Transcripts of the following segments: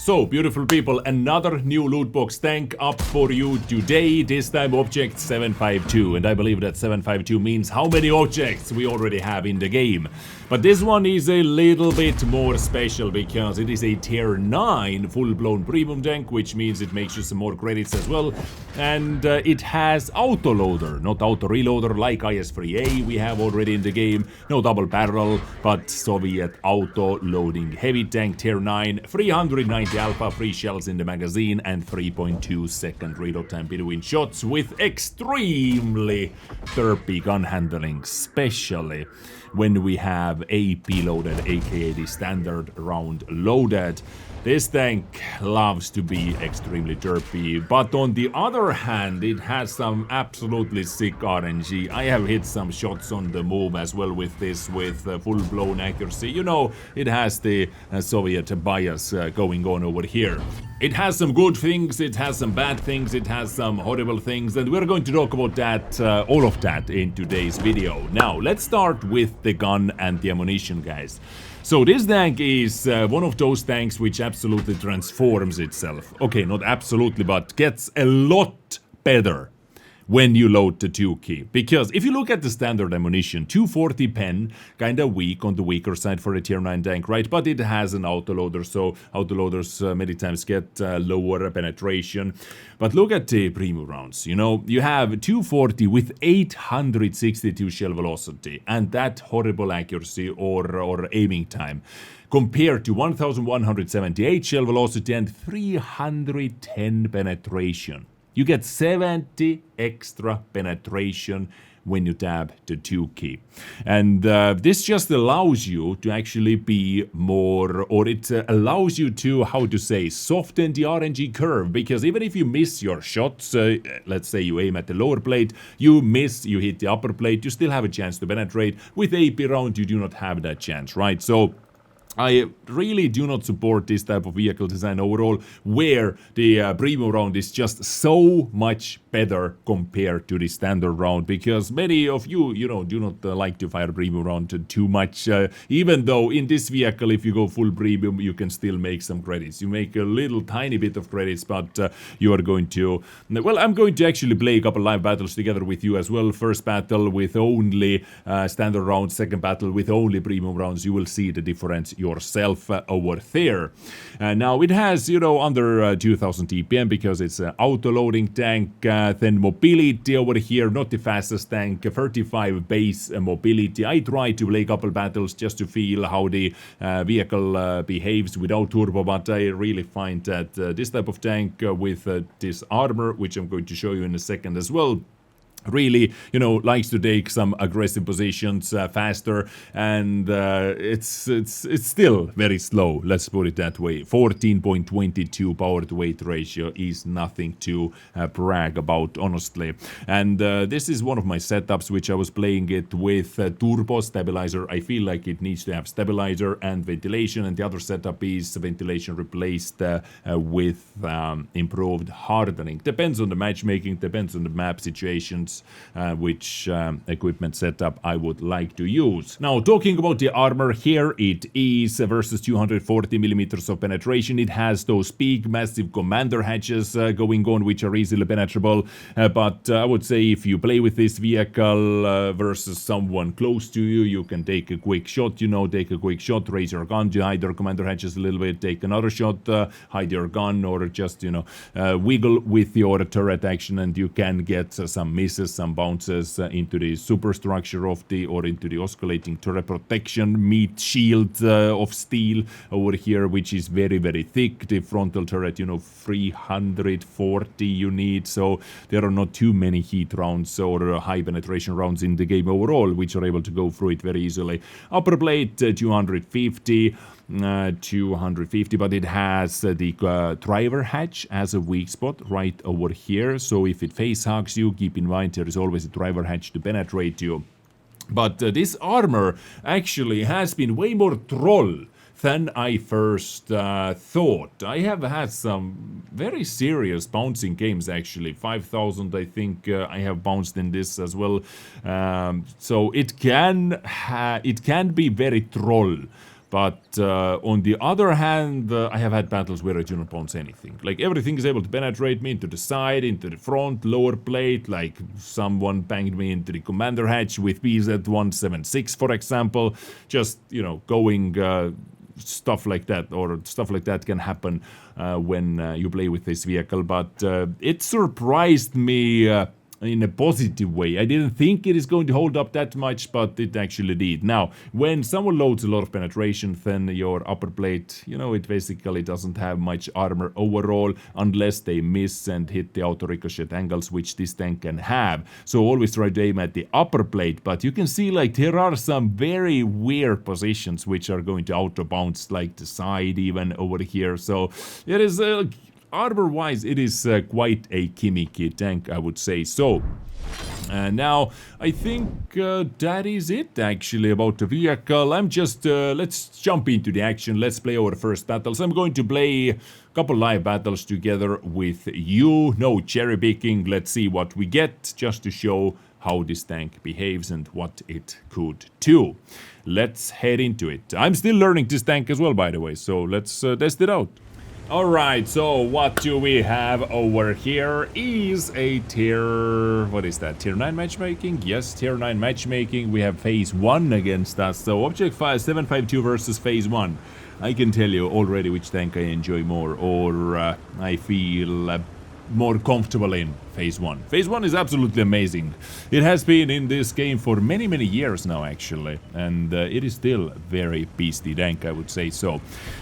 So, beautiful people, another new loot box tank up for you today, this time object 752, and I believe that 752 means how many objects we already have in the game. But this one is a little bit more special because it is a tier 9 full-blown premium tank, which means it makes you some more credits as well, and it has autoloader, not auto-reloader like IS-3A we have already in the game, no double barrel, but Soviet auto-loading heavy tank tier 9, 390 alpha, 3 shells in the magazine, and 3.2 second reload time between shots with extremely derpy gun handling, especially when we have AP loaded, aka the standard round loaded. This tank loves to be extremely derpy, but on the other hand, it has some absolutely sick RNG. I have hit some shots on the move as well with this, with full-blown accuracy. You know, it has the Soviet bias going on over here. It has some good things, it has some bad things, it has some horrible things, and we're going to talk about that, all of that in today's video. Now, let's start with the gun and the ammunition, guys. So this tank is one of those tanks which absolutely transforms itself. Okay, not absolutely, but gets a lot better when you load the 2 key. Because if you look at the standard ammunition, 240 pen, kinda weak, on the weaker side for a tier 9 tank, right? But it has an autoloader, so autoloaders many times get lower penetration. But look at the premium rounds, you know, you have 240 with 862 shell velocity, and that horrible accuracy or aiming time, compared to 1178 shell velocity and 310 penetration. You get 70 extra penetration when you tab the 2 key. And this just allows you to actually be more, or it allows you to, how to say, soften the RNG curve. Because even if you miss your shots, let's say you aim at the lower plate, you miss, you hit the upper plate, you still have a chance to penetrate. With AP round, you do not have that chance, right? So I really do not support this type of vehicle design overall, where the premium round is just so much better compared to the standard round, because many of you, you know, do not like to fire premium round too much, even though in this vehicle, if you go full premium, you can still make some credits. You make a little tiny bit of credits, but you are going to, well, I'm going to actually play a couple live battles together with you as well. First battle with only standard rounds, second battle with only premium rounds. You will see the difference yourself over there. Now it has, you know, under 2000 TPM because it's an auto-loading tank. Then mobility over here, not the fastest tank, 35 base mobility. I tried to play a couple battles just to feel how the vehicle behaves without turbo, but I really find that this type of tank with this armor, which I'm going to show you in a second as well, really, you know, likes to take some aggressive positions faster, and it's still very slow, let's put it that way. 14.22 power to weight ratio is nothing to brag about, honestly. And this is one of my setups which I was playing it with turbo stabilizer. I feel like it needs to have stabilizer and ventilation, and the other setup is ventilation replaced with improved hardening. Depends on the matchmaking, depends on the map situations, which equipment setup I would like to use. Now, talking about the armor, here it is versus 240 millimeters of penetration. It has those big, massive commander hatches going on, which are easily penetrable. But I would say if you play with this vehicle versus someone close to you, you can take a quick shot, you know, take a quick shot, raise your gun to hide your commander hatches a little bit, take another shot, hide your gun, or just, you know, wiggle with your turret action, and you can get some misses, some bounces into the superstructure of the, or into the oscillating turret protection meat shield of steel over here, which is very, very thick. The frontal turret, you know, 340 you need, so there are not too many heat rounds or high penetration rounds in the game overall, which are able to go through it very easily. Upper plate 250, but it has the driver hatch as a weak spot right over here. So if it face hugs you, keep in mind there is always a driver hatch to penetrate you. But this armor actually has been way more troll than I first thought. I have had some very serious bouncing games, actually. 5,000, I think, I have bounced in this as well. So it can be very troll. But on the other hand, I have had battles where I do not bounce anything. Like everything is able to penetrate me into the side, into the front, lower plate. Like someone banged me into the commander hatch with BZ-176, for example. Just, you know, going stuff like that, or stuff like that can happen when you play with this vehicle. But it surprised me in a positive way. I didn't think it is going to hold up that much, but it actually did. Now, when someone loads a lot of penetration, then your upper plate, you know, it basically doesn't have much armor overall, unless they miss and hit the auto ricochet angles, which this tank can have. So always try to aim at the upper plate, but you can see like there are some very weird positions which are going to auto bounce, like the side even over here. So it is armor-wise, it is quite a gimmicky tank, I would say. So, now, I think that is it, actually, about the vehicle. I'm just, let's jump into the action. Let's play our first battles. I'm going to play a couple live battles together with you. No cherry picking. Let's see what we get, just to show how this tank behaves and what it could do. Let's head into it. I'm still learning this tank as well, by the way, so let's test it out. Alright, so what do we have over here is a tier... what is that? Tier 9 matchmaking? Yes, tier 9 matchmaking. We have phase 1 against us. So object file 752 versus phase 1. I can tell you already which tank I enjoy more, or I feel more comfortable in phase 1. Phase 1 is absolutely amazing. It has been in this game for many, many years now, actually. And it is still very beastly tank, I would say so.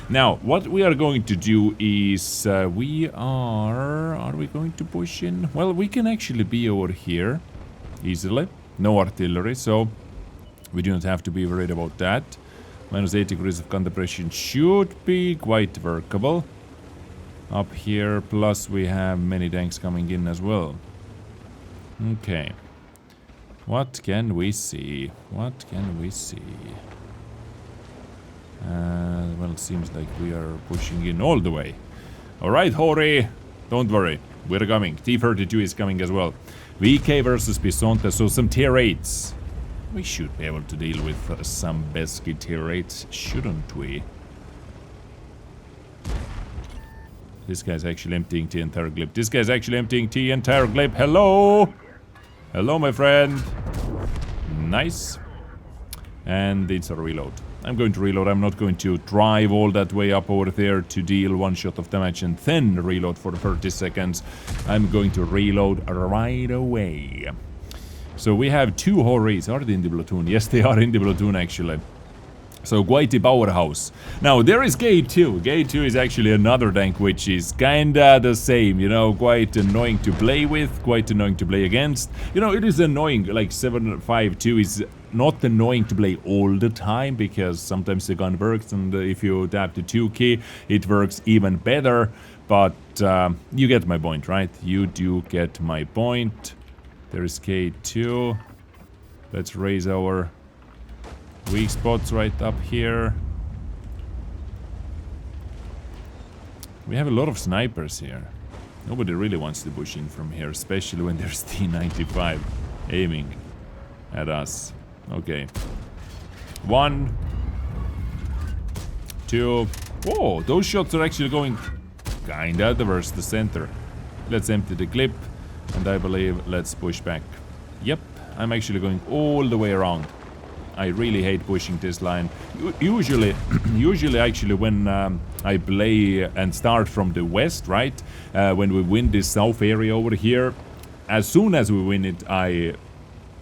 Now, what we are going to do is are we going to push in? Well, we can actually be over here easily. No artillery, so we do not have to be worried about that. Minus 8 degrees of contemplation should be quite workable. Up here, plus we have many tanks coming in as well. Okay. What can we see? What can we see? Well, it seems like we are pushing in all the way. Alright, Hori, don't worry. We're coming. T-32 is coming as well. VK versus Bisonte, so some tier 8s. We should be able to deal with some pesky tier 8s, shouldn't we? This guy's actually emptying the entire clip. This guy's actually emptying the entire clip. Hello! Hello, my friend. Nice. And it's a reload. I'm going to reload. I'm not going to drive all that way up over there to deal one shot of damage and then reload for 30 seconds. I'm going to reload right away. So we have 2 Horis. Are they in the platoon? Yes, they are in the platoon, actually. So quite a powerhouse. Now there is Gate 2. Gate 2 is actually another tank which is kinda the same, you know, quite annoying to play with, quite annoying to play against. You know, it is annoying, like 752 is not annoying to play all the time, because sometimes the gun works, and if you tap the 2 key, it works even better. But you get my point, right? You do get my point. There is K2. Let's raise our weak spots right up here. We have a lot of snipers here. Nobody really wants to push in from here, especially when there's T-95 aiming at us. Okay. 1, 2. Whoa, those shots are actually going kinda towards the center. Let's empty the clip, and I believe let's push back. Yep, I'm actually going all the way around. I really hate pushing this line. Usually actually when I play and start from the west, right? When we win this south area over here, as soon as we win it, I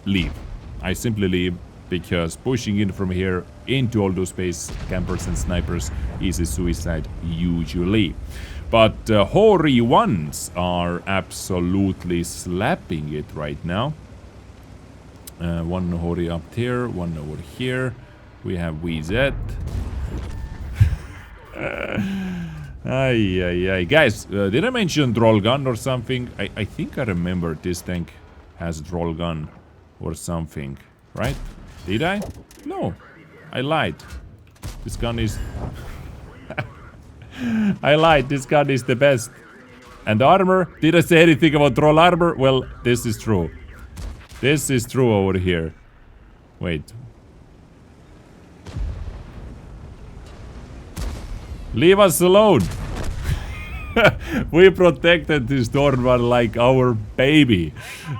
leave. I simply leave, because pushing in from here into all those space campers and snipers is a suicide usually. But Hori ones are absolutely slapping it right now. One Hori up there, one over here. We have VZ. Ay. Guys, did I mention troll gun or something? I think I remember this tank has a troll gun or something, right? Did I? No, I lied. This gun is... I lied, this gun is the best. And armor? Did I say anything about troll armor? Well, this is true. This is true over here. Wait. Leave us alone. We protected this Dornvan like our baby.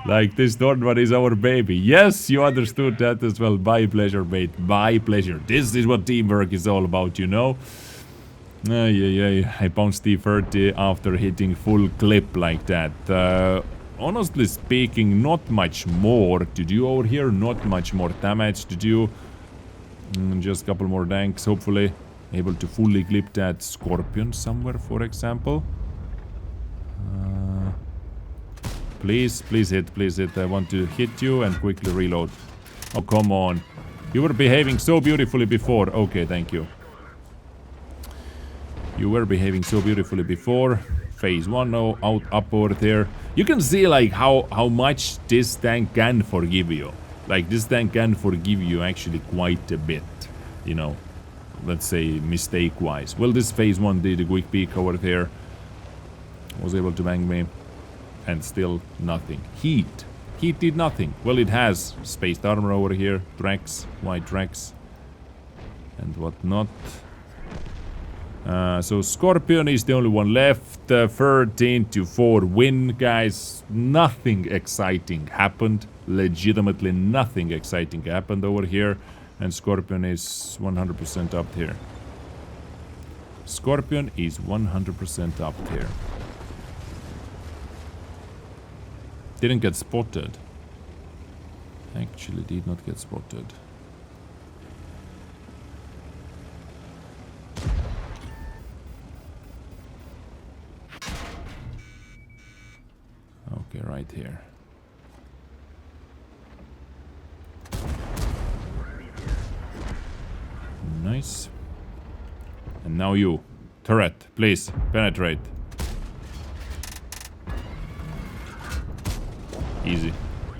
Like this Dornvan is our baby. Yes, you understood that as well. My pleasure, mate. My pleasure. This is what teamwork is all about, you know? Yeah. I bounced T30 after hitting full clip like that. Honestly speaking, not much more to do over here. Not much more damage to do. Just a couple more tanks, hopefully. Able to fully clip that Scorpion somewhere, for example. Please hit. I want to hit you and quickly reload. Oh, come on. You were behaving so beautifully before. Okay, thank you. You were behaving so beautifully before. Phase 1 now out up over there. You can see like how much this tank can forgive you. Like this tank can forgive you actually quite a bit, you know. Let's say mistake-wise. Well, this phase 1 did a quick peek over there. Was able to bang me. And still nothing. Heat. Heat did nothing. Well, it has spaced armor over here. Drex. White Drex. And whatnot. So Scorpion is the only one left. 13-4 win, guys. Nothing exciting happened. Legitimately nothing exciting happened over here. And Scorpion is 100% up here. Scorpion is 100% up here. Didn't get spotted. Actually did not get spotted. Okay, right here. Nice. And now you. Turret, please, penetrate. Easy.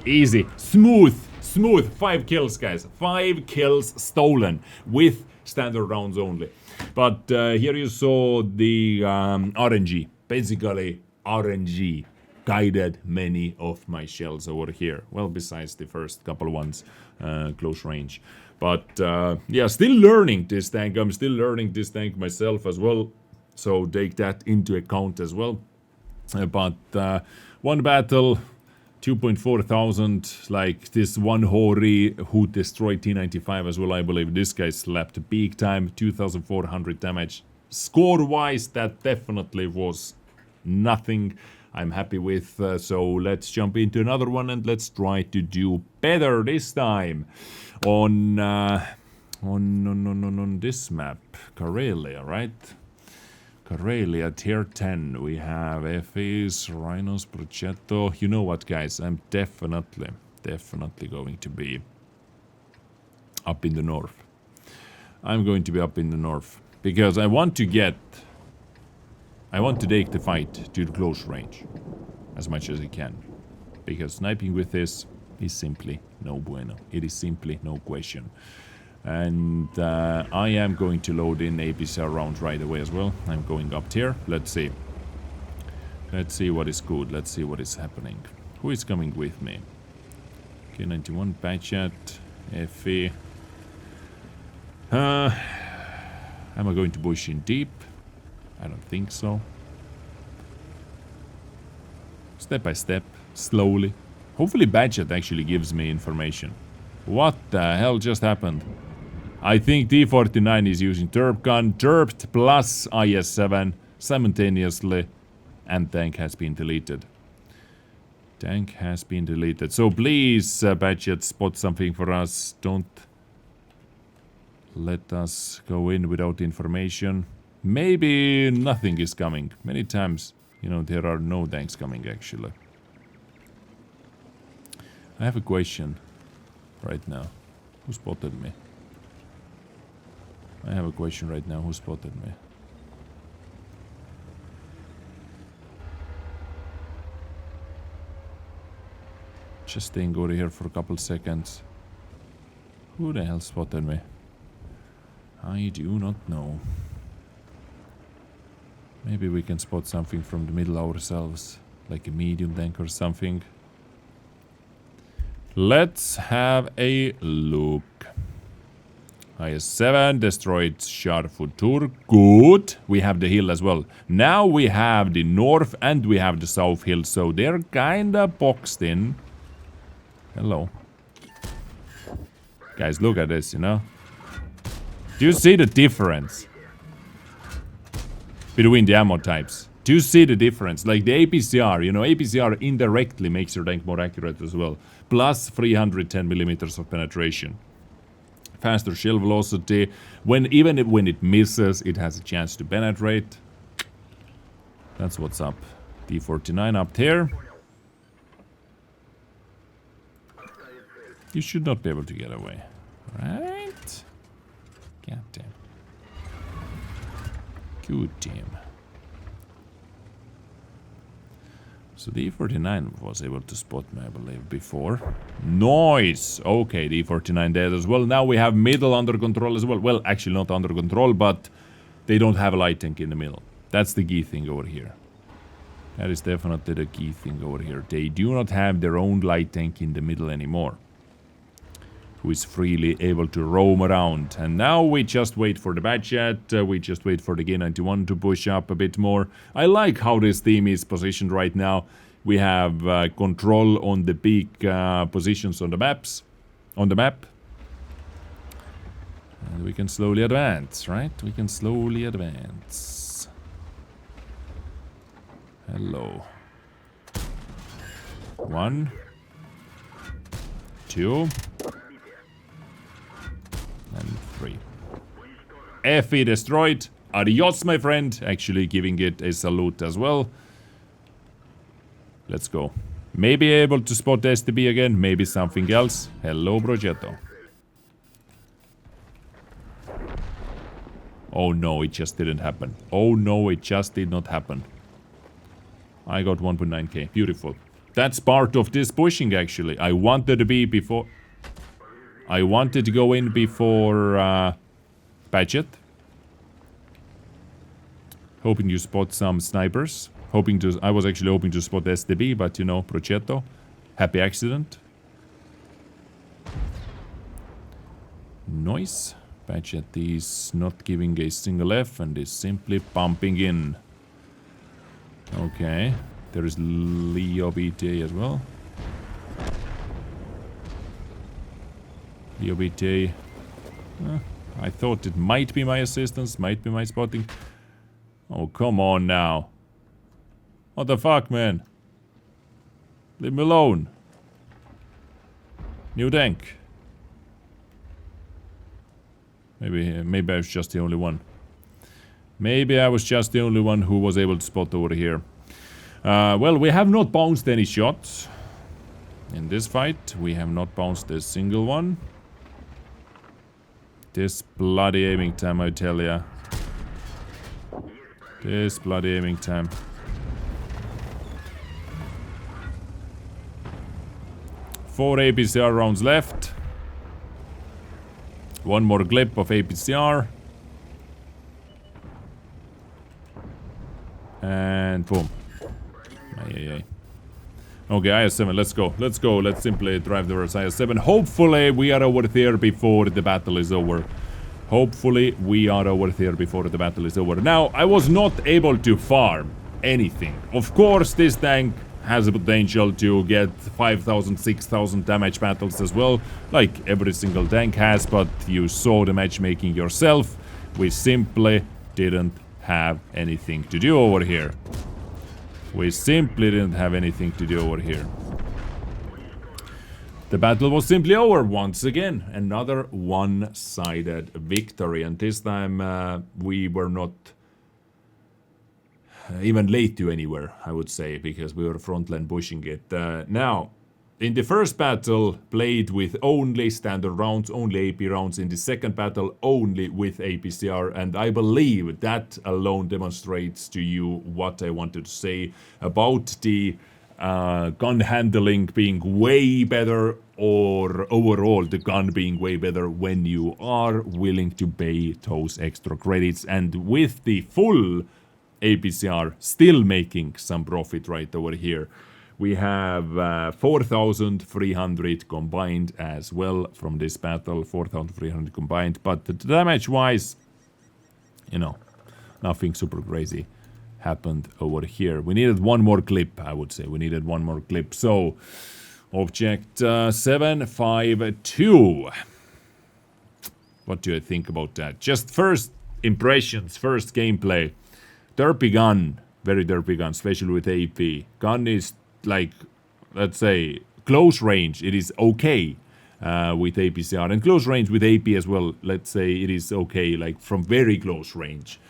Easy. Smooth. 5 kills, guys. 5 kills stolen with standard rounds only. But here you saw the RNG. Basically, RNG guided many of my shells over here. Well, besides the first couple ones, close range. But yeah, still learning this tank. I'm still learning this tank myself as well. So take that into account as well. But one battle, 2.4 thousand. Like this one Hori who destroyed T95 as well. I believe this guy slapped big time. 2,400 damage. Score-wise, that definitely was nothing I'm happy with. So let's jump into another one and let's try to do better this time. On this map, Karelia, right? Karelia, tier 10. We have Ephes, Rhinos, Progetto. You know what, guys? I'm definitely going to be up in the north. I'm going to be up in the north. Because I want to take the fight to the close range. As much as I can. Because sniping with this is simply no bueno. It is simply no question. And I am going to load in APCR rounds right away as well. I'm going up here. Let's see. Let's see what is good. Let's see what is happening. Who is coming with me? K91, Patchat, Effie. Am I going to push in deep? I don't think so. Step by step, slowly. Hopefully Badget actually gives me information. What the hell just happened? I think T49 is using Derp gun, Derped plus IS-7 simultaneously, and tank has been deleted. Tank has been deleted. So please, Badget, spot something for us. Don't let us go in without information. Maybe nothing is coming. Many times, you know, there are no tanks coming actually. I have a question right now. Who spotted me? I have a question right now. Who spotted me? Just staying over here for a couple seconds. Who the hell spotted me? I do not know. Maybe we can spot something from the middle ourselves. Like a medium tank or something. Let's have a look. IS-7 destroyed Sharfutur. Good. We have the hill as well. Now we have the north and we have the south hill. So they're kinda boxed in. Hello. Guys, look at this, you know? Do you see the difference between the ammo types? Do you see the difference? Like the APCR, you know, APCR indirectly makes your tank more accurate as well. Plus 310 millimeters of penetration. Faster shell velocity. Even when it misses, it has a chance to penetrate. That's what's up. D49 up there. You should not be able to get away. Right? God damn. Good team. So D49 was able to spot me, I believe, before. Nice! Okay, D49 dead as well. Now we have middle under control as well. Well, actually not under control, but they don't have a light tank in the middle. That's the key thing over here. That is definitely the key thing over here. They do not have their own light tank in the middle anymore, who is freely able to roam around. And now we just wait for the Batchat, we just wait for the G91 to push up a bit more. I like how this team is positioned right now. We have control on the big positions on the maps, on the map. And we can slowly advance, right? We can slowly advance. Hello. 1, 2, and 3. FE destroyed. Adios, my friend. Actually giving it a salute as well. Let's go. Maybe able to spot STB again. Maybe something else. Hello, Progetto. Oh no, it just didn't happen. Oh no, it just did not happen. I got 1.9k. Beautiful. That's part of this pushing, actually. I wanted to be before... I wanted to go in before Badget. Hoping to spot some snipers. I was actually hoping to spot STB, but you know, Prochetto. Happy accident. Nice. Badget is not giving a single F and is simply pumping in. Okay. There is Leo BTA as well. Leo BTA. I thought it might be my assistance, might be my spotting. Oh, come on now. What the fuck, man? Leave me alone. New tank. Maybe I was just the only one. Maybe I was just the only one who was able to spot over here. Well, we have not bounced any shots. In this fight, we have not bounced a single one. This bloody aiming time, I tell ya. This bloody aiming time. Four APCR rounds left. One more clip of APCR. And boom. Ay. Okay, IS-7, let's go. Let's go. Let's simply drive towards IS-7. Hopefully we are over there before the battle is over. Hopefully we are over there before the battle is over. Now, I was not able to farm anything. Of course, this tank has a potential to get 5,000, 6,000 damage battles as well, like every single tank has, but you saw the matchmaking yourself. We simply didn't have anything to do over here. We simply didn't have anything to do over here. The battle was simply over once again. Another one-sided victory, and this time we were not even late to anywhere, I would say, because we were frontline pushing it. Now, in the first battle, played with only standard rounds, only AP rounds. In the second battle, only with APCR. And I believe that alone demonstrates to you what I wanted to say about the gun handling being way better, or overall the gun being way better when you are willing to pay those extra credits. And with the full APCR still making some profit right over here. We have 4,300 combined as well from this battle. 4,300 combined. But the damage-wise, you know, nothing super crazy happened over here. We needed one more clip, I would say. We needed one more clip. So, object 752. What do you think about that? Just first impressions, first gameplay. Derpy gun. Very derpy gun, especially with AP. Gun is like, let's say, close range. It is okay with APCR. And close range with AP as well. Let's say it is okay, like from very close range.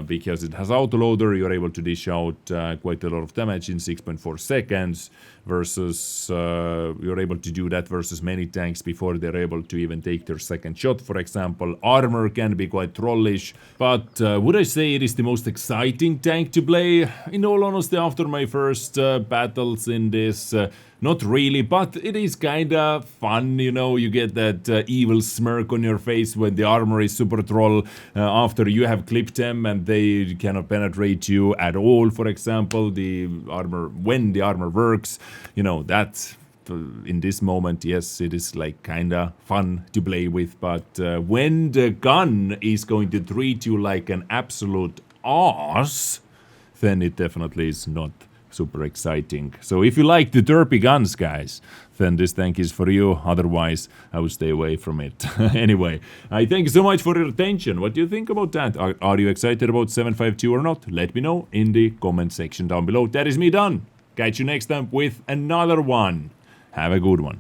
Because it has autoloader, you're able to dish out quite a lot of damage in 6.4 seconds versus you're able to do that versus many tanks before they're able to even take their second shot, for example. Armor can be quite trollish, but would I say it is the most exciting tank to play? In all honesty, after my first battles in this, not really, but it is kinda fun, you know, you get that evil smirk on your face when the armor is super troll after you have clipped them and they cannot penetrate you at all, for example, the armor, when the armor works, you know, that's in this moment, yes, it is like kinda fun to play with, but when the gun is going to treat you like an absolute ass, then it definitely is not super exciting. So if you like the derpy guns, guys, then this tank is for you. Otherwise, I would stay away from it. Anyway, I thank you so much for your attention. What do you think about that? Are you excited about 752 or not? Let me know in the comment section down below. That is me done. Catch you next time with another one. Have a good one.